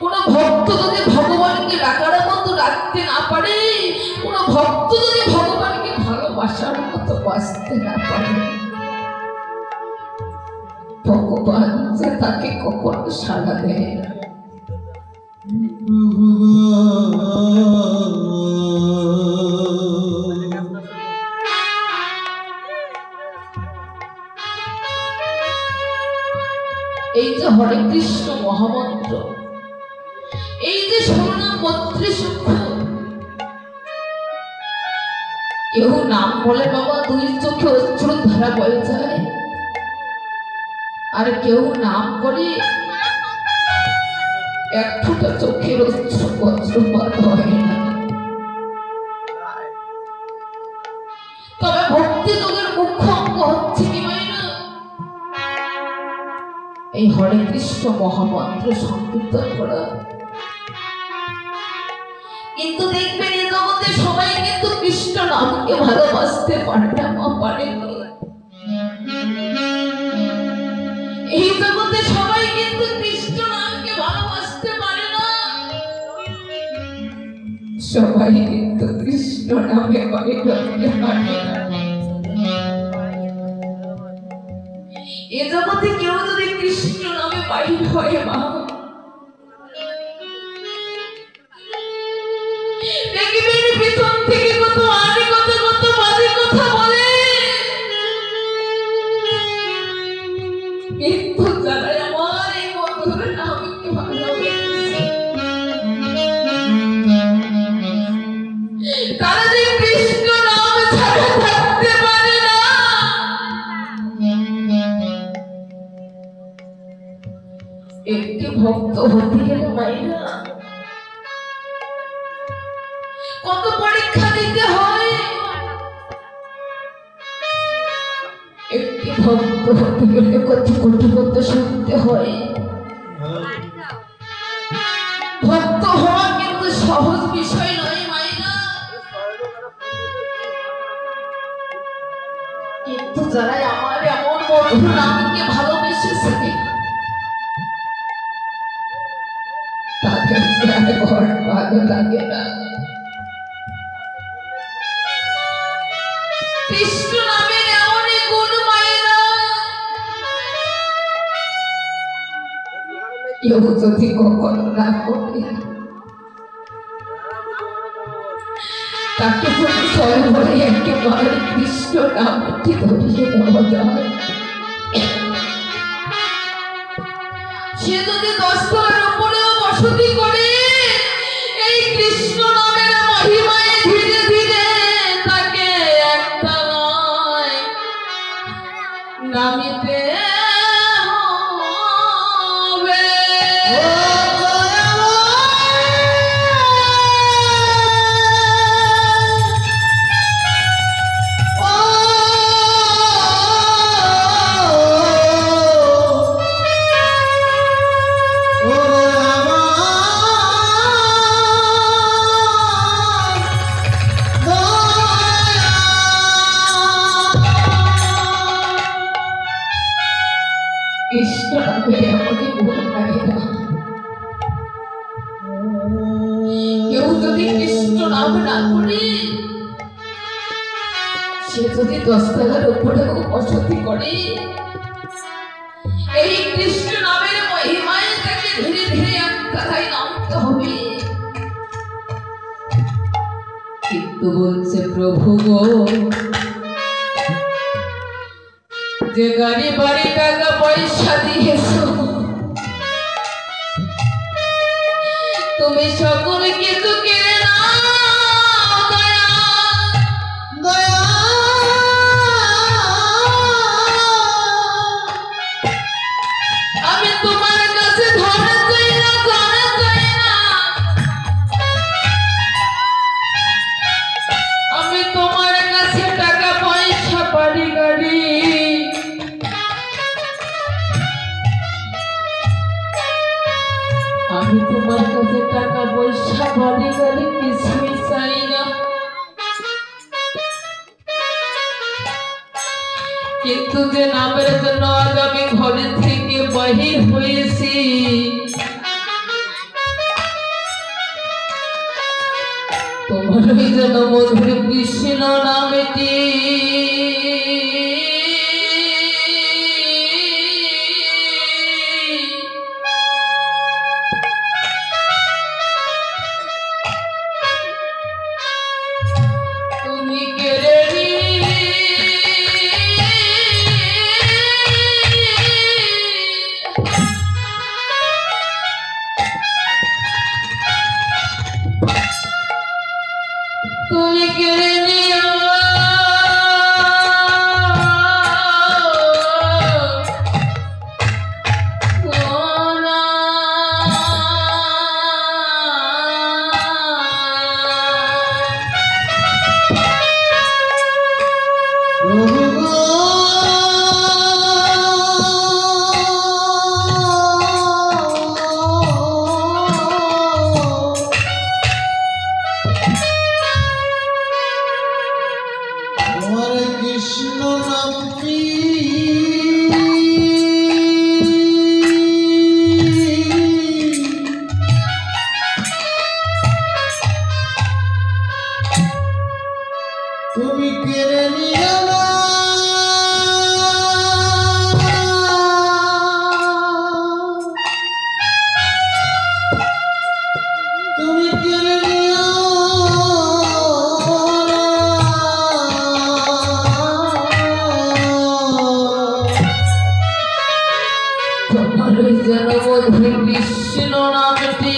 কোন ভক্ত যদি ভগবানকে ডাকার মতো ডাকতে না পারে, কোন ভক্ত যদি ভগবানকে ভালোবাসার মতো বাঁচতে না পারে, ভগবান যে তাকে কখনো সাড়া দেয় না। এই যে হরে কৃষ্ণ মহামন্ত্র, এই যে শরণাম 32 অক্ষর, কেউ নাম বলে বাবা 2 চোখে অশ্রু ধারা বয়ে যায়, আর কেউ নাম করে 1 ফোঁটা চোখের অশ্রু বজ্রপাত হয় না। তবে ভক্তি যোগের মুখ্য অঙ্গ হচ্ছে কি মাইনা, এই হরে কৃষ্ণ মহামন্ত্র সংকীর্তন করা। কিন্তু দেখবেন এই জগতে সবাই কিন্তু কৃষ্ণ নামকে ভালোবাসতে পারে না, পারেনি। এই জগতে সবাই কিন্তু কৃষ্ণ নামকে ভালোবাসতে পারে না, সবাই কিন্তু কৃষ্ণ নামে বাড়ি করতে পারে না। এ জগতে কেউ যদি কৃষ্ণ নামে বাহির হয় মা, দেখবেন পিছন থেকে কত আড়ি কথা, কত বাজে কথা বলে, কিন্তু যারা আমার এই মধুর নামকে ভালোবাসে, তারা যে কৃষ্ণ নাম ছাড়া থাকতে পারে না। একটি ভক্ত হতে গেলে মায়েরা কত পরীক্ষা দিতে হয়, একটি ভক্ত হতে গেলে কত কোটি কথা শুনতে হয়। ভক্ত হওয়া কিন্তু সহজ বিষয় নয় মায়েরা, কিন্তু যারা আমার এমন মধুর নামকে ভালোবেসেছে তাদের ঘর ভালো লাগে না। কৃষ্ণ নামের এমনই গুণ মায়েরা, কেউ যদি কখনো না করে তাকে যদি সর্বরে একেবারে কৃষ্ণ নামটি ধরিয়ে দেওয়া যায়, সে যদি 10 তলার উপরেও বসতি করে, এই কৃষ্ণ নামের মহিমায় ধীরে ধীরে তাকে একটা নয় নামিতে হবে। কৃষ্ণ নামে এমনই গুণ মায়েরা, কেউ যদি কৃষ্ণ নাম না করে, সে যদি 10 তলার উপরেও বসতি করে, এই কৃষ্ণ নামের মহিমায় তাকে ধীরে ধীরে একতলায় নামতে হবে। কিন্তু বলছে প্রভু গো, যে গাড়ি বাড়ি টাকা পয়সা দিয়েছো, তুমি সকল কিছু কেড়ে নাও দয়া দয়া, আমি তোমার কাছে ধরা চাই না, ধরা চাই না, আমি তোমার কাছে টাকা পয়সা বাড়ি গাড়ি, আমি তোমার কাছে টাকা পয়সা বাড়ি গাড়ি কিছুই চাই না। কিন্তু যে নামের জন্য আজ আমি ঘরে থেকে বাহির হয়েছি, তোমারই যেন মধুর কৃষ্ণ নামেটি তুমি কেড়ে তুমি কেড়ে নিও কৃষ্ণ নামটি তুমি কেড়ে নিও না তুমি কেড়ে নিও তোমারই যেন মধুর কৃষ্ণ নামটি